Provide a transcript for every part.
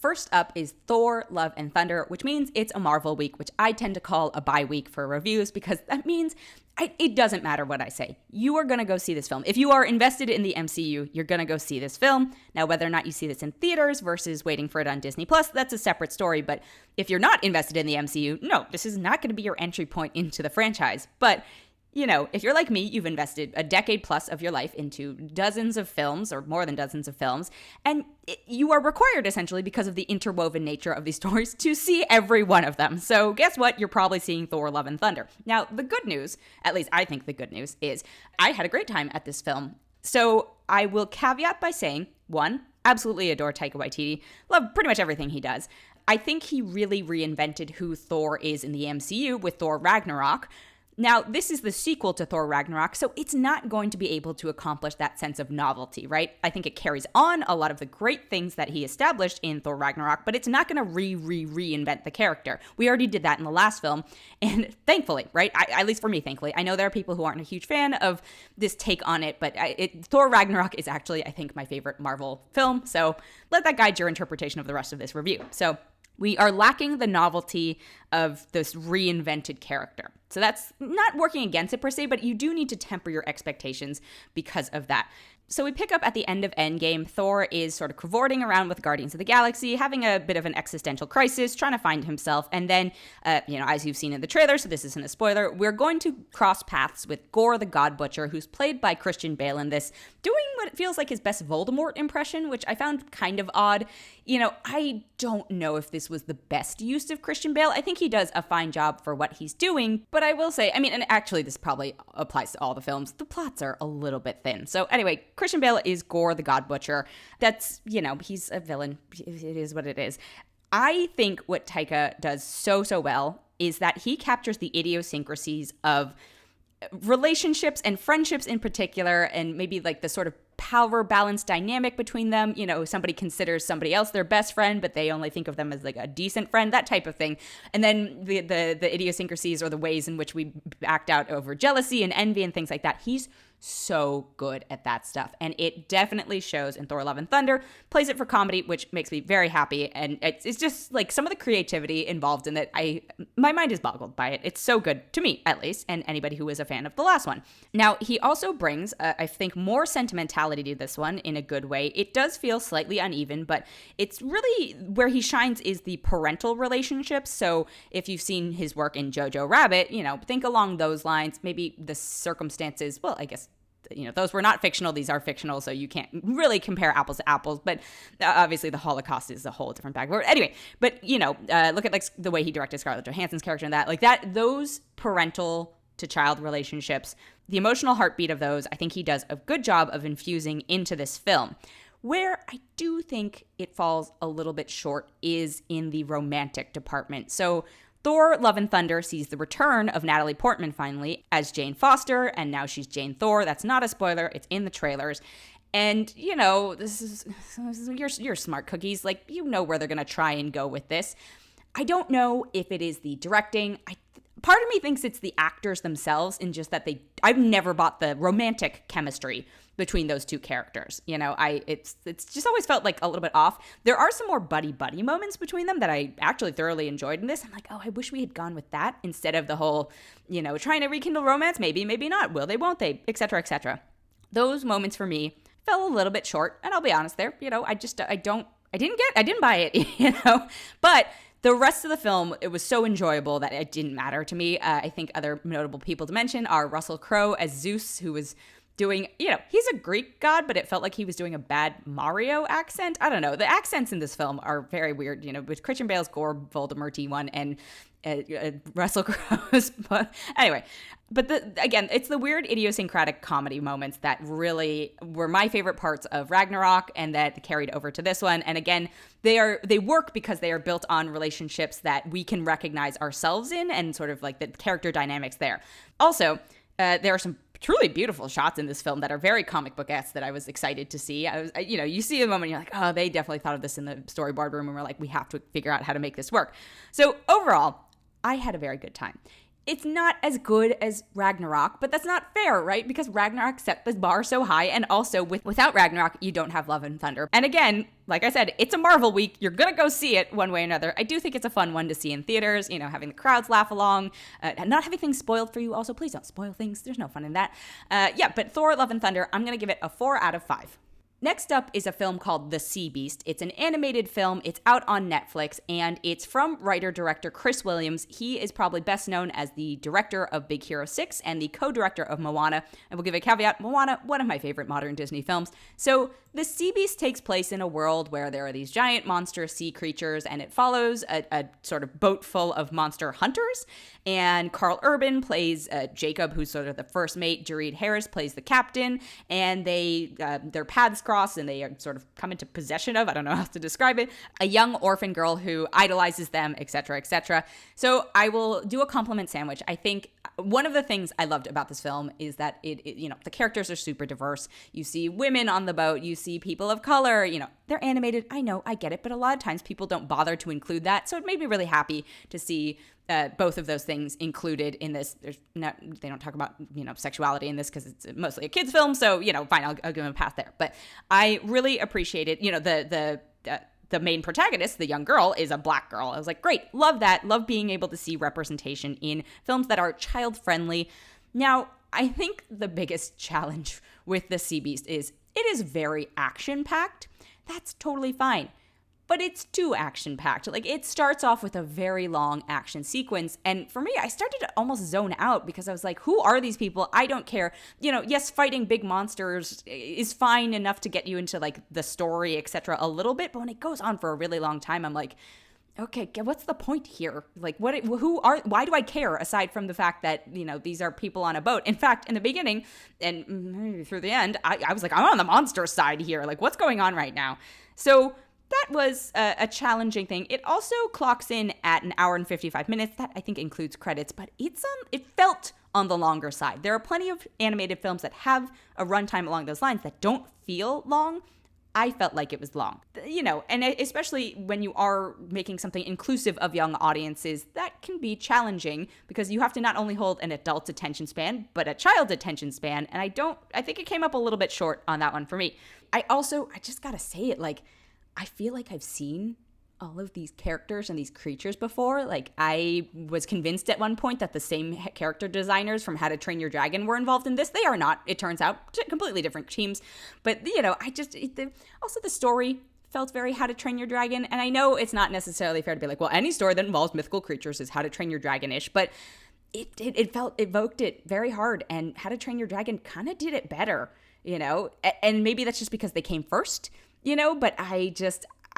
First up is Thor, Love, and Thunder, which means it's a Marvel week, which I tend to call a bye week for reviews because that means it doesn't matter what I say. You are going to go see this film. If you are invested in the MCU, you're going to go see this film. Now, whether or not you see this in theaters versus waiting for it on Disney Plus, that's a separate story. But if you're not invested in the MCU, no, this is not going to be your entry point into the franchise. But you know, if you're like me, you've invested a decade plus of your life into dozens of films or more than dozens of films, and you are required essentially because of the interwoven nature of these stories to see every one of them. So guess what? You're probably seeing Thor, Love, and Thunder. Now, the good news, at least I think the good news, is I had a great time at this film. So I will caveat by saying, one, absolutely adore Taika Waititi, love pretty much everything he does. I think he really reinvented who Thor is in the MCU with Thor Ragnarok. Now, this is the sequel to Thor Ragnarok, so it's not going to be able to accomplish that sense of novelty, right? I think it carries on a lot of the great things that he established in Thor Ragnarok, but it's not going to reinvent the character. We already did that in the last film, and thankfully, right? At least for me, thankfully. I know there are people who aren't a huge fan of this take on it, but Thor Ragnarok is actually, I think, my favorite Marvel film, so let that guide your interpretation of the rest of this review. So we are lacking the novelty of this reinvented character. So that's not working against it per se, but you do need to temper your expectations because of that. So we pick up at the end of Endgame. Thor is sort of cavorting around with Guardians of the Galaxy, having a bit of an existential crisis, trying to find himself. And then, as you've seen in the trailer, so this isn't a spoiler, we're going to cross paths with Gorr the God Butcher, who's played by Christian Bale in this, doing what feels like his best Voldemort impression, which I found kind of odd. I don't know if this was the best use of Christian Bale. I think he does a fine job for what he's doing, but I will say, and actually this probably applies to all the films, the plots are a little bit thin. So anyway, Christian Bale is Gorr the God Butcher. That's, he's a villain. It is what it is. I think what Taika does so well is that he captures the idiosyncrasies of relationships and friendships in particular, and maybe like the sort of power balance dynamic between them. Somebody considers somebody else their best friend, but they only think of them as like a decent friend, that type of thing. And then the idiosyncrasies or the ways in which we act out over jealousy and envy and things like that. He's so good at that stuff. And it definitely shows in Thor Love and Thunder, plays it for comedy, which makes me very happy. And it's just like some of the creativity involved in it. My mind is boggled by it. It's so good to me, at least, and anybody who is a fan of the last one. Now, he also brings, I think, more sentimentality to this one in a good way. It does feel slightly uneven, but it's really where he shines is the parental relationships. So if you've seen his work in Jojo Rabbit, think along those lines. Maybe the circumstances, well, I guess those were not fictional. These are fictional, so you can't really compare apples to apples. But obviously, the Holocaust is a whole different bag. Anyway, but look at like the way he directed Scarlett Johansson's character in that, like that. Those parental to child relationships, the emotional heartbeat of those, I think he does a good job of infusing into this film. Where I do think it falls a little bit short is in the romantic department. So Thor, Love and Thunder sees the return of Natalie Portman finally as Jane Foster, and now she's Jane Thor. That's not a spoiler. It's in the trailers. And, this is you're smart cookies. Like, where they're going to try and go with this. I don't know if it is the directing. Part of me thinks it's the actors themselves, in just that I've never bought the romantic chemistry between those two characters. It's just always felt like a little bit off. There are some more buddy moments between them that I actually thoroughly enjoyed in this. I'm like, oh, I wish we had gone with that instead of the whole, trying to rekindle romance. Maybe not. Will they, won't they, et cetera, et cetera. Those moments for me fell a little bit short, and I'll be honest there. I didn't buy it, but the rest of the film, it was so enjoyable that it didn't matter to me. I think other notable people to mention are Russell Crowe as Zeus, who was doing, he's a Greek god, but it felt like he was doing a bad Mario accent. I don't know. The accents in this film are very weird, with Christian Bale's Gorr Voldemort one and Russell Crowe's. But anyway, again, it's the weird idiosyncratic comedy moments that really were my favorite parts of Ragnarok and that carried over to this one. And again, they work because they are built on relationships that we can recognize ourselves in and sort of like the character dynamics there. Also, there are some truly beautiful shots in this film that are very comic book-esque that I was excited to see. You see a moment, you're like, oh, they definitely thought of this in the storyboard room, and we're like, we have to figure out how to make this work. So overall, I had a very good time. It's not as good as Ragnarok, but that's not fair, right? Because Ragnarok set the bar so high, and also without Ragnarok, you don't have Love and Thunder. And again, like I said, it's a Marvel week. You're gonna go see it one way or another. I do think it's a fun one to see in theaters, having the crowds laugh along, and not having things spoiled for you. Also, please don't spoil things. There's no fun in that. But Thor, Love and Thunder, I'm gonna give it a 4 out of 5. Next up is a film called The Sea Beast. It's an animated film. It's out on Netflix, and it's from writer-director Chris Williams. He is probably best known as the director of Big Hero 6 and the co-director of Moana. I will give a caveat, Moana, one of my favorite modern Disney films. So The Sea Beast takes place in a world where there are these giant monster sea creatures, and it follows a sort of boat full of monster hunters. And Carl Urban plays Jacob, who's sort of the first mate. Jareed Harris plays the captain, and their paths cross, and they are sort of come into possession of, I don't know how to describe it, a young orphan girl who idolizes them, etc., etc. So I will do a compliment sandwich. I think one of the things I loved about this film is that the characters are super diverse. You see women on the boat, you see people of color, they're animated. I know, I get it, but a lot of times people don't bother to include that. So it made me really happy to see both of those things included in this. They don't talk about, sexuality in this because it's mostly a kid's film. So, fine, I'll give them a pass there. But I really appreciated, the main protagonist, the young girl, is a black girl. I was like, great, love that. Love being able to see representation in films that are child-friendly. Now, I think the biggest challenge with The Sea Beast is it is very action-packed. That's totally fine. But it's too action-packed. Like, it starts off with a very long action sequence. And for me, I started to almost zone out because I was like, who are these people? I don't care. Yes, fighting big monsters is fine enough to get you into, like, the story, etc. a little bit. But when it goes on for a really long time, I'm like, okay, what's the point here? Like, why do I care aside from the fact that, these are people on a boat? In fact, in the beginning and maybe through the end, I was like, I'm on the monster side here. Like, what's going on right now? So that was a challenging thing. It also clocks in at an hour and 55 minutes. That, I think, includes credits, but it felt on the longer side. There are plenty of animated films that have a runtime along those lines that don't feel long. I felt like it was long, and especially when you are making something inclusive of young audiences, that can be challenging because you have to not only hold an adult's attention span, but a child's attention span. And I think it came up a little bit short on that one for me. I just gotta say it, like, I feel like I've seen all of these characters and these creatures before. Like, I was convinced at one point that the same character designers from How to Train Your Dragon were involved in this. They are not, it turns out, completely different teams. But, also the story felt very How to Train Your Dragon. And I know it's not necessarily fair to be like, well, any story that involves mythical creatures is How to Train Your Dragon-ish. But it evoked it very hard. And How to Train Your Dragon kind of did it better, And maybe that's just because they came first, but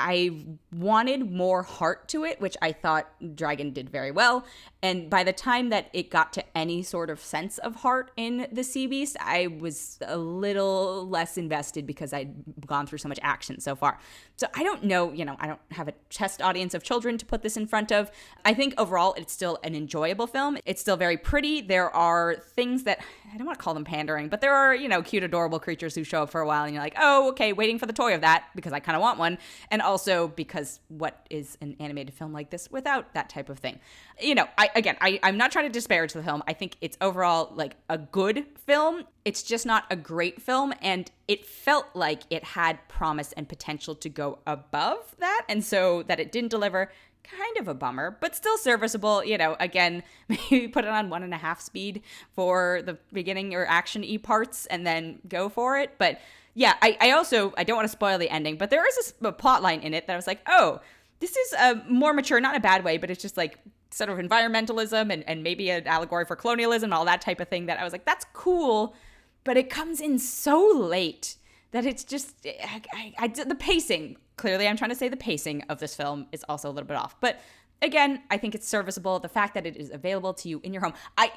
I wanted more heart to it, which I thought Dragon did very well. And by the time that it got to any sort of sense of heart in The Sea Beast, I was a little less invested because I'd gone through so much action so far. So I don't know, I don't have a test audience of children to put this in front of. I think overall it's still an enjoyable film. It's still very pretty. There are things that, I don't want to call them pandering, but there are, cute, adorable creatures who show up for a while and you're like, oh, okay, waiting for the toy of that because I kind of want one. And also because what is an animated film like this without that type of thing? I'm not trying to disparage the film. I think it's overall like a good film. It's just not a great film. And it felt like it had promise and potential to go above that. And so that it didn't deliver, kind of a bummer, but still serviceable. Again, maybe put it on 1.5 speed for the beginning or action-y parts and then go for it. But yeah, I don't want to spoil the ending, but there is a plot line in it that I was like, oh, this is more mature, not in a bad way, but it's just like sort of environmentalism and maybe an allegory for colonialism, all that type of thing that I was like, that's cool, but it comes in so late that it's just, the pacing, clearly I'm trying to say the pacing of this film is also a little bit off. But again, I think it's serviceable. The fact that it is available to you in your home, I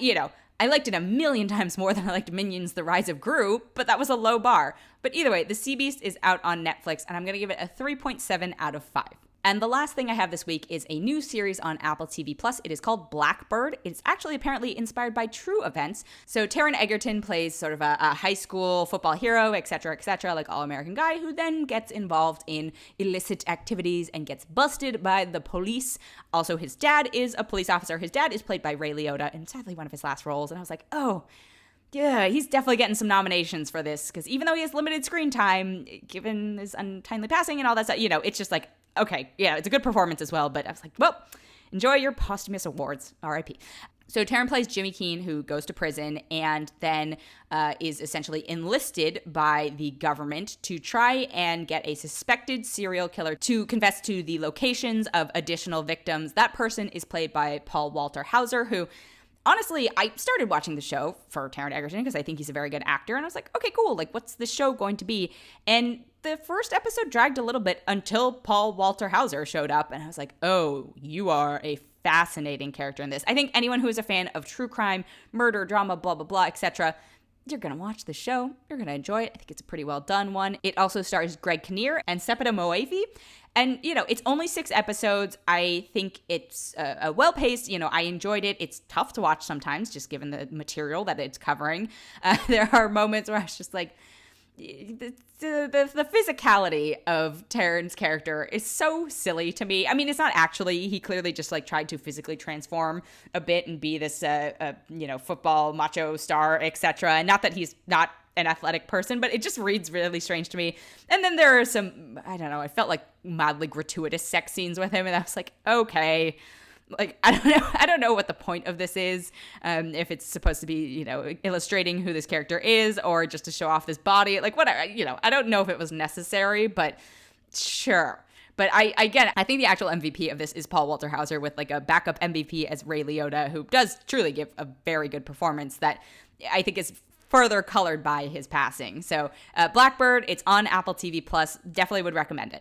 liked it a million times more than I liked Minions: The Rise of Gru, but that was a low bar. But either way, The Sea Beast is out on Netflix, and I'm going to give it a 3.7 out of 5. And the last thing I have this week is a new series on Apple TV Plus. It is called Blackbird. It's actually apparently inspired by true events. So Taron Egerton plays sort of a high school football hero, etc., like all-American guy who then gets involved in illicit activities and gets busted by the police. Also, his dad is a police officer. His dad is played by Ray Liotta, and sadly one of his last roles. And I was like, oh, yeah, he's definitely getting some nominations for this, because even though he has limited screen time, given his untimely passing and all that stuff, it's just like, okay, yeah, it's a good performance as well, but I was like, well, enjoy your posthumous awards, R.I.P. So Taron plays Jimmy Keene, who goes to prison and then is essentially enlisted by the government to try and get a suspected serial killer to confess to the locations of additional victims. That person is played by Paul Walter Hauser, who... honestly, I started watching the show for Taron Egerton because I think he's a very good actor. And I was like, okay, cool. Like, what's the show going to be? And the first episode dragged a little bit until Paul Walter Hauser showed up. And I was like, oh, you are a fascinating character in this. I think anyone who is a fan of true crime, murder, drama, blah, blah, blah, etc., you're going to watch the show. You're going to enjoy it. I think it's a pretty well done one. It also stars Greg Kinnear and Sepideh Moafi. And, it's only 6 episodes. I think it's well-paced. I enjoyed it. It's tough to watch sometimes, just given the material that it's covering. There are moments where I was just like, the physicality of Taron's character is so silly to me. I mean, it's not actually. He clearly just tried to physically transform a bit and be this, football macho star, etc. And not that he's not an athletic person, but it just reads really strange to me. And then there are some, I don't know, I felt like mildly gratuitous sex scenes with him, and I was like, okay. Like, I don't know what the point of this is, if it's supposed to be, illustrating who this character is or just to show off this body, like whatever, I don't know if it was necessary, but sure. But I think the actual MVP of this is Paul Walter Hauser with a backup MVP as Ray Liotta, who does truly give a very good performance that I think is further colored by his passing. So Blackbird, it's on Apple TV Plus, definitely would recommend it.